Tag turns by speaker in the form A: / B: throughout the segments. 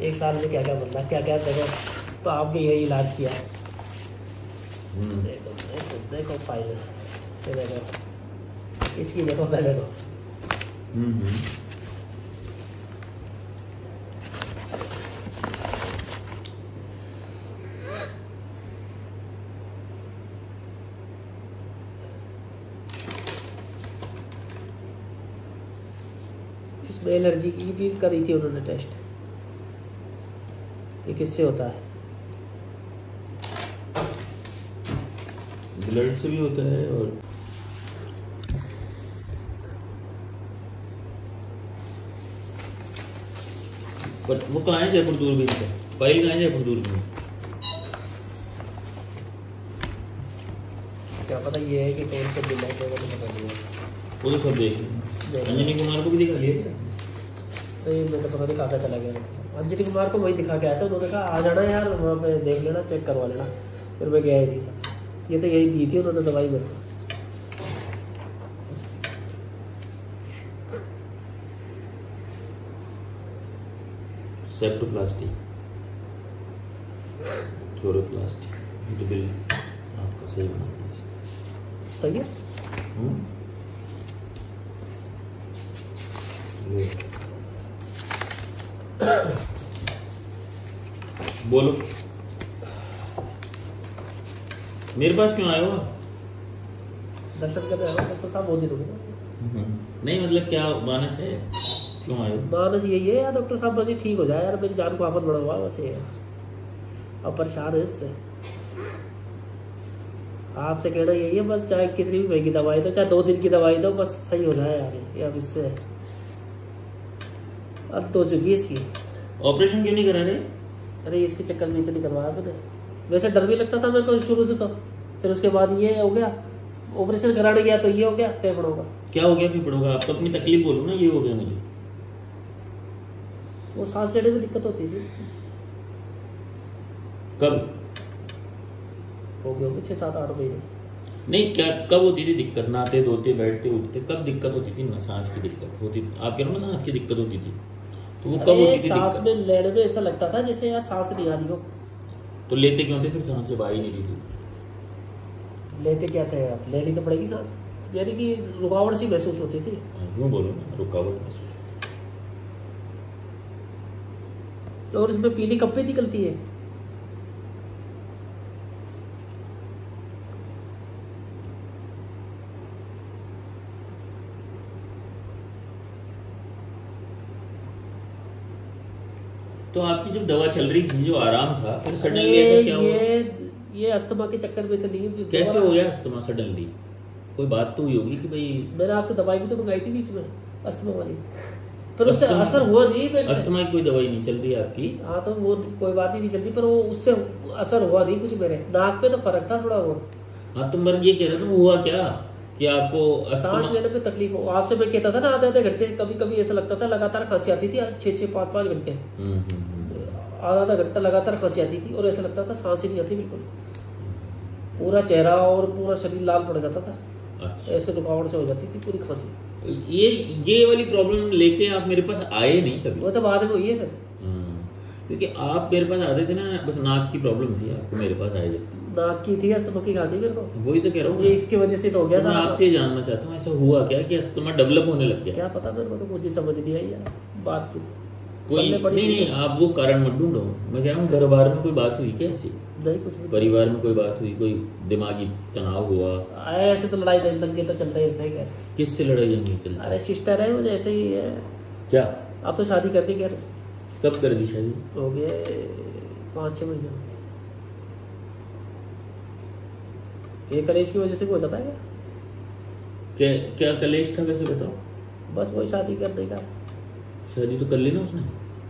A: 1 साल में क्या क्या बदला, क्या क्या देखो। तो आपके यही इलाज किया है। देखो देखो देखो फाइल, ये देखो इसकी देखो पहले तो। इसमें एलर्जी की भी करी थी उन्होंने टेस्ट, ये किससे होता है?
B: ब्लड से भी होता है। और पर वो कहाँ है जयपुर दूरबीन का? फाइल कहाँ है जयपुर दूरबीन?
A: क्या पता ये है कि कौन सा बिल है, तो पता नहीं है।
B: वो तो सब देख अंजनी कुमार को भी दिखा लिया क्या?
A: नहीं मैं तो पता नहीं कहाँ चला गया। अंजनी कुमार को वही दिखा के आया था, उन्होंने कहा आ जाना यार वहाँ पे देख लेना, चेक करवा लेना। फिर मैं गया ही नहीं था। ये तो यही दी थी उन्होंने दवाई मेरे को।
B: सेप्टोप्लास्टी, क्लोरोप्लास्टी, तो बिल आपका सही बना दिया।
A: सही है।
B: बोलो मेरे पास क्यों आए हो?
A: दर्शन करने आया डॉक्टर साहब, बहुत दिन हो गए।
B: नहीं मतलब क्या मानस है, क्यों आए हो?
A: मानस यही है यार डॉक्टर साहब, बस ये ठीक हो जाए यार, मेरी जान को आफत बड़ा हुआ बस ये। अब परेशान है इससे। आपसे कहना यही है बस, चाहे कितनी भी महंगी दवाई दो, चाहे 2 दिन की दवाई दो, बस सही हो जाए यार ये। अब इससे अब तो चुकी है इसकी।
B: ऑपरेशन क्यों नहीं करा रहे?
A: अरे इसके चक्कर में इतनी करवाया मैंने। वैसे डर भी लगता था मेरे को शुरू से, तो फिर उसके बाद ये हो गया, ऑपरेशन कराने गया तो ये हो गया फेफड़ों का।
B: क्या हो गया फेफड़ों का? आप तो अपनी तकलीफ बोलो ना, ये हो गया मुझे।
A: वो सांस लेने में दिक्कत होती थी।
B: कब
A: हो गए 6-7-8 महीने।
B: नहीं क्या कब होती थी दिक्कत? नहाते धोते बैठते उठते कब दिक्कत होती थी? ना सांस की दिक्कत होती थी, आप कह रहे हो ना सांस की दिक्कत होती थी, तो वो कब होती थी?
A: सांस में लेने में ऐसा लगता था जैसे यार सांस नहीं आ रही हो।
B: तो लेते क्यों थे फिर? सांस जब आ ही नहीं रही थी
A: लेते क्या थे आप? लेनी तो पड़ेगी सांस, यानी कि रुकावट सी महसूस होती थी।
B: यूँ बोलो ना, रुकावट महसूस।
A: और इसमें पीली कप्पे निकलती है।
B: तो आपकी जब दवा चल रही थी, जो आराम था, फिर सडनली ऐसा क्या हुआ?
A: ये अस्थमा के चक्कर में तो नहीं।
B: कैसे हो गया अस्थमा सडनली? कोई बात तो हुई होगी कि भाई।
A: मैंने आपसे दवाई भी तो मंगाई थी बीच में अस्थमा वाली, पर उससे असर हुआ नहीं मेरे से।
B: अस्थमा की कोई दवाई नहीं चल रही है आपकी?
A: हाँ तो वो कोई बात ही नहीं चलती, पर वो उससे असर हुआ नहीं कुछ। मेरे नाक पे तो फर्क था थोड़ा बहुत।
B: हाँ तो मर ये कह रहे थे, हुआ क्या कि आपको
A: सांस लेने में तकलीफ हो? आपसे मैं कहता था ना आधे घंटे, कभी कभी ऐसा लगता था लगातार खांसी आती थी 6-6, 5-5 घंटे, आधा घंटा लगातार खांसी आती थी, और ऐसा लगता था सांस ही नहीं आती बिल्कुल। पूरा चेहरा और पूरा शरीर लाल पड़ जाता था। अच्छा। ऐसे रुकावट से हो जाती थी पूरी खांसी।
B: ये वाली प्रॉब्लम लेके आप मेरे पास आए नहीं कभी?
A: वो तो बाद में हुई है फिर।
B: क्योंकि आप मेरे पास आते थे ना, बस नाक की प्रॉब्लम थी, आपको मेरे पास आए जाते।
A: नाक की थी, अस्थमा की कहा थी मेरे को।
B: वही तो कह रहा हूँ,
A: ये इसकी वजह से तो हो गया था।
B: मैं आपसे जानना चाहता हूँ ऐसा हुआ क्या कि अस्थमा डेवलप होने लग गया?
A: क्या पता मेरे को, तो मुझे समझ नहीं आई यार बात की।
B: कोई नहीं, आप वो कारण मत ढूंढो। मैं कह रहा हूँ घर बार में कोई बात हुई क्या ऐसी?
A: नहीं कुछ नहीं। परिवार
B: में कोई बात हुई, कोई दिमागी तनाव हुआ?
A: ऐसे तो लड़ाई दंगे तो चलते ही रहते हैं।
B: किससे लड़ाई दंगे चलती?
A: अरे सिस्टर है मुझे, ऐसे ही है।
B: क्या
A: आप तो शादी कर दी? क्या
B: कब कर दी शादी?
A: हो गए 5-6 महीने। ये कलेश की वजह से भी हो जाता है
B: क्या? क्या कलेश था वैसे बताओ?
A: बस वही शादी करने का।
B: शादी तो कर ली ना उसने?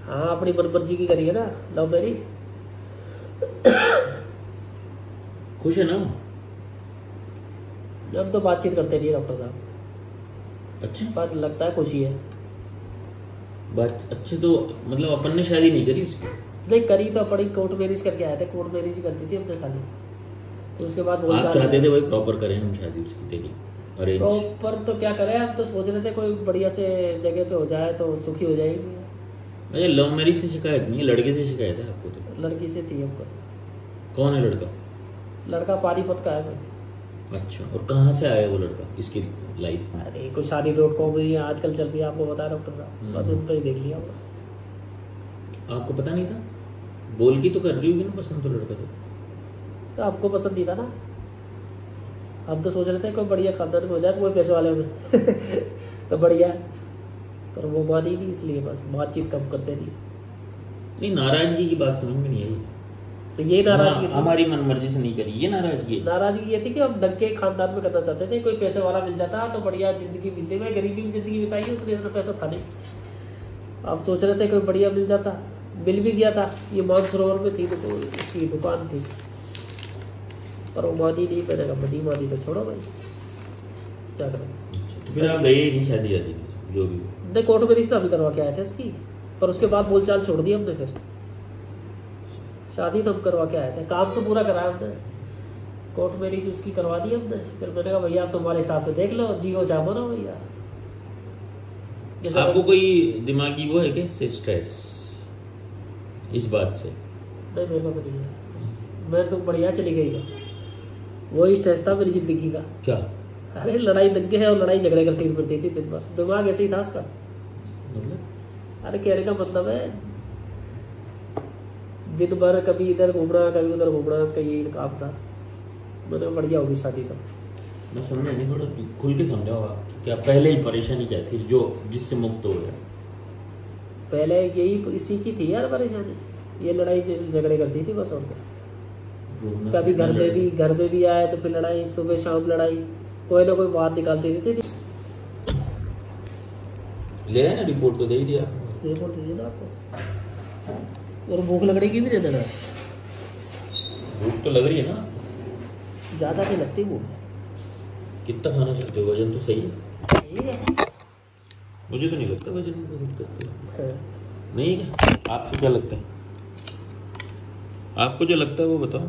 A: हाँ अपनी मनमर्जी की करी है ना, लव मैरिज।
B: खुश है ना?
A: अब तो बातचीत करते नहीं डॉक्टर साहब।
B: अच्छा,
A: पर लगता है खुशी है
B: बात। अच्छे तो मतलब अपन ने शादी नहीं करी उसकी?
A: नहीं करी तो अपनी कोर्ट मैरिज करके आए थे। कोर्ट मैरिज ही करती थी अपने खाली, तो उसके बाद
B: आप चाहते थे भाई प्रॉपर करें हम शादी उसकी तेरी? अरेंज
A: प्रॉपर तो क्या करें, हम तो सोच रहे थे कोई बढ़िया से जगह पे हो जाए तो सुखी हो जाएगी।
B: अच्छा, लव मैरिज से शिकायत नहीं है, लड़के से शिकायत है आपको? तो
A: लड़की से थी हमको।
B: कौन है लड़का?
A: लड़का पानीपत का है भाई।
B: अच्छा, और कहाँ से आया वो लड़का इसकी लाइफ में?
A: अरे कोई शादी.com ही आजकल चल रही है, आपको बताया डॉक्टर साहब, बस उन पर ही देख लिया होगा।
B: आपको पता नहीं था? बोल की तो कर रही होगी ना पसंद तो लड़का
A: तो आपको पसंद नहीं था ना? हम तो सोच रहे थे कोई बढ़िया खानदान में हो जाए, कोई पैसे वाले में तो बढ़िया, पर वो मानी नहीं, इसलिए बस बातचीत कम करते थी।
B: नहीं, नाराजगी की बात समझ में नहीं आई।
A: तो ये नाराजगी थी,
B: हमारी मनमर्जी से नहीं करी, ये नाराजगी
A: ये थी कि हम डंके खानदान में करना चाहते थे, कोई पैसे वाला मिल जाता तो बढ़िया जिंदगी मिलती। मैं गरीबी में जिंदगी बिताई, उसने इतना पैसा था नहीं। आप सोच रहे थे कोई बढ़िया मिल जाता, मिल भी गया था। ये मानसरोवर में थी तो इसकी दुकान थी, पर वो मानी नहीं। मैंने कहा बड़ी मानी तो छोड़ो भाई, क्या करें।
B: तो फिर आप गए नहीं शादी आदि जो भी?
A: नहीं, कोर्ट में रिश्ता भी करवा के आए थे उसकी, पर उसके बाद बोलचाल छोड़ दी हमने। फिर शादी तो हम करवा के आए थे, काम तो पूरा कराया हमने, कोर्ट मैरिज उसकी करवा दी हमने। फिर मैंने कहा भैया आप तुम्हारे हिसाब से देख लो, जियो चाहो ना भैया।
B: आपको कोई दिमागी वो है क्या इससे स्ट्रेस, इस बात से?
A: नहीं, मेरे को तो नहीं है, मैं तो बढ़िया चली गई है। वही स्ट्रेस था मेरी जिंदगी का।
B: क्या?
A: अरे लड़ाई दंगे है और लड़ाई झगड़े करती फिरती थी दिन भर, दिमाग ऐसे ही था उसका।
B: मतलब?
A: अरे कहने का मतलब है दिन भर कभी इधर घूमना कभी उधर घूमना, उसका यही काम था। मैंने बढ़िया होगी शादी तो।
B: मैं समझा नहीं, थोड़ा खुल के समझाओ आप, क्या पहले ही परेशानी क्या थी जो जिससे मुक्त हो गया?
A: पहले यही इसी की थी यार परेशानी, ये लड़ाई झगड़े करती थी बस, और क्या। कभी घर में भी आए तो फिर लड़ाई, सुबह शाम लड़ाई, कोई ना कोई बात निकालती रहती थी।
B: ले आए ना रिपोर्ट, तो दे ही दिया।
A: रिपोर्ट दे देना आपको, और भूख लगने की भी दे देना।
B: भूख तो लग रही है ना?
A: ज़्यादा नहीं लगती भूख।
B: कितना खाना चाहते हो? वजन तो सही है?
A: है।
B: मुझे तो नहीं लगता वजन में कोई दिक्कत
A: है।
B: नहीं है। आपको क्या लगता है? आपको जो लगता है वो बताओ।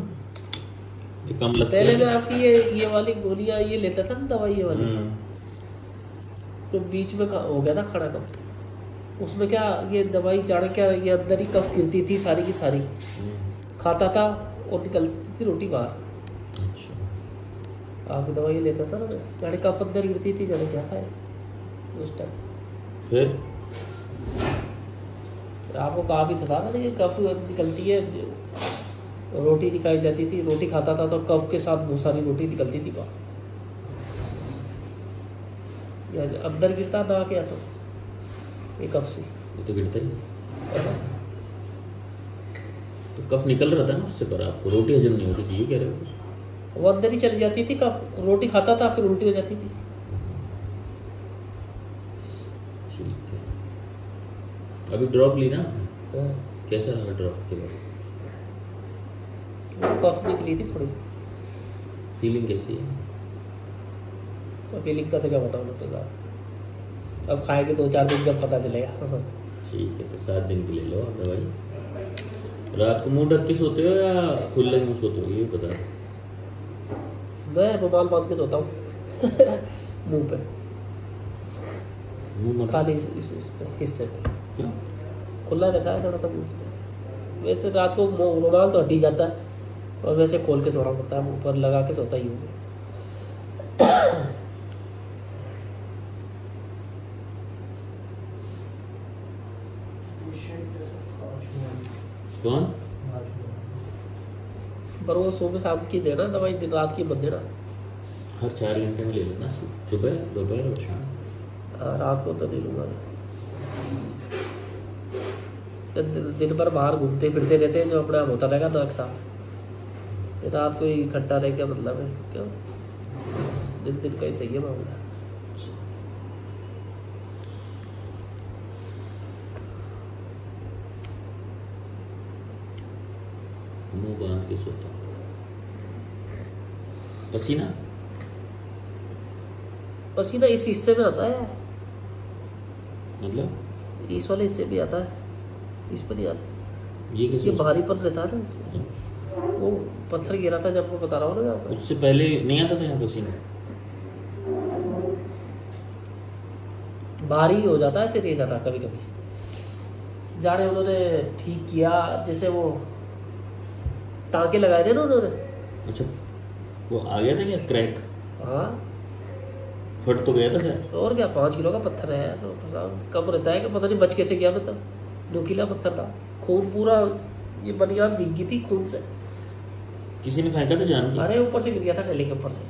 B: ये कम लगता
A: पहले
B: है?
A: मैं आपकी ये वाली गोलियां ये लेता था ना, दवाई ये वाली, तो बीच में हो गया था खाना कम। उसमें क्या ये दवाई जाने क्या, ये अंदर ही कफ गिरती थी सारी की सारी। खाता था और निकलती थी रोटी बाहर।
B: अच्छा,
A: आपकी दवाई लेता था ना मैं, जाने कफ अंदर गिरती थी, जाने क्या था उस टाइम।
B: फिर
A: आपको कहा भी था ना कि कफ निकलती है, रोटी निकाली जाती थी, रोटी खाता था तो कफ के साथ बहुत सारी रोटी निकलती थी बाहर, या अंदर गिरता ना क्या तो ये कफ से।
B: वो तो गिरता ही है। तो कफ निकल रहा था ना उससे, पर आपको रोटी हजम नहीं होती थी, ये कह रहे हो?
A: वो अंदर ही चली जाती थी कफ, रोटी खाता था फिर उल्टी हो जाती थी।
B: ठीक है। अभी ड्रॉप ली ना आपने? कैसा रहा ड्रॉप के बाद?
A: कफ निकली थी थोड़ी सी।
B: फीलिंग कैसी है?
A: तो फीलिंग का तो क्या बताऊँ डॉक्टर साहब, अब खाएंगे 2-4 दिन जब पता चलेगा।
B: ठीक है, तो 7 दिन की ले लो आप दवाई। रात को मुंह ढक के सोते हो या खुले मुंह सोते हो, ये बता।
A: मैं रुमाल बांध के सोता हूँ मुंह पे,
B: मुंह
A: खाली इस हिस्से पे
B: क्यों?
A: खुला रहता है थोड़ा सा मुंह से। वैसे रात को रुमाल तो हट ही जाता है, और वैसे खोल के सोना पड़ता है, मुंह पर लगा के सोता ही हूँ।
B: कौन?
A: पर वो सुबह शाम की देना दवाई, दिन रात की मत देना।
B: हर 4 घंटे में ले लेना, सुबह दोपहर और शाम।
A: रात को तो नहीं लूँगा। दिन भर बाहर घूमते फिरते रहते हैं, जो अपने आप होता रहेगा नाक साफ। रात को ही इकट्ठा रह क्या मतलब है, क्यों? दिन का ही सही है मामला।
B: मुंह बांध के सोता। पसीना?
A: पसीना इस हिस्से में आता है,
B: मतलब
A: इस वाले हिस्से भी आता है, इस पर नहीं आता।
B: ये कैसे?
A: ये भारीपन रहता है ना इसमें। वो पत्थर गिरा था जब, वो बता रहा हूँ ना आपको।
B: उससे पहले नहीं आता था यहाँ पसीना?
A: भारी हो जाता है, ऐसे नहीं जाता कभी कभी। जाने उन्होंने ठीक किया, जैसे वो टाँके लगाए थे ना उन्होंने।
B: अच्छा, वो आ गया था क्या क्रैक?
A: हाँ,
B: फट तो गया था सर।
A: और क्या, 5 किलो का पत्थर है यार डॉक्टर साहब। कब रहता है कि पता नहीं बच कैसे गया मैं, तब नुकीला पत्थर था, खून पूरा, ये बनियान भीग गई थी खून से।
B: किसी ने फेंका था जान के?
A: अरे ऊपर से गिर गया था, ठेले के ऊपर से।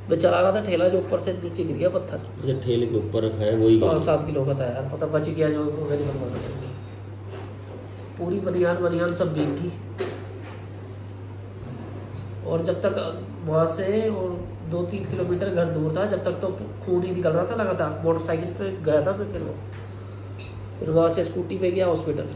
A: मैं चला रहा था ठेला, जो ऊपर से नीचे गिर गया पत्थर।
B: अच्छा, ठेले के ऊपर रखा है वही?
A: 7 किलो का था यार, पता बच गया जो मैंने बनवा। पूरी बनियान सब भीग गई। और जब तक वहाँ से और 2-3 किलोमीटर घर दूर था, जब तक तो खून ही निकल रहा था लगातार। मोटरसाइकिल पे गया था मैं, फिर वहाँ से स्कूटी पे गया हॉस्पिटल।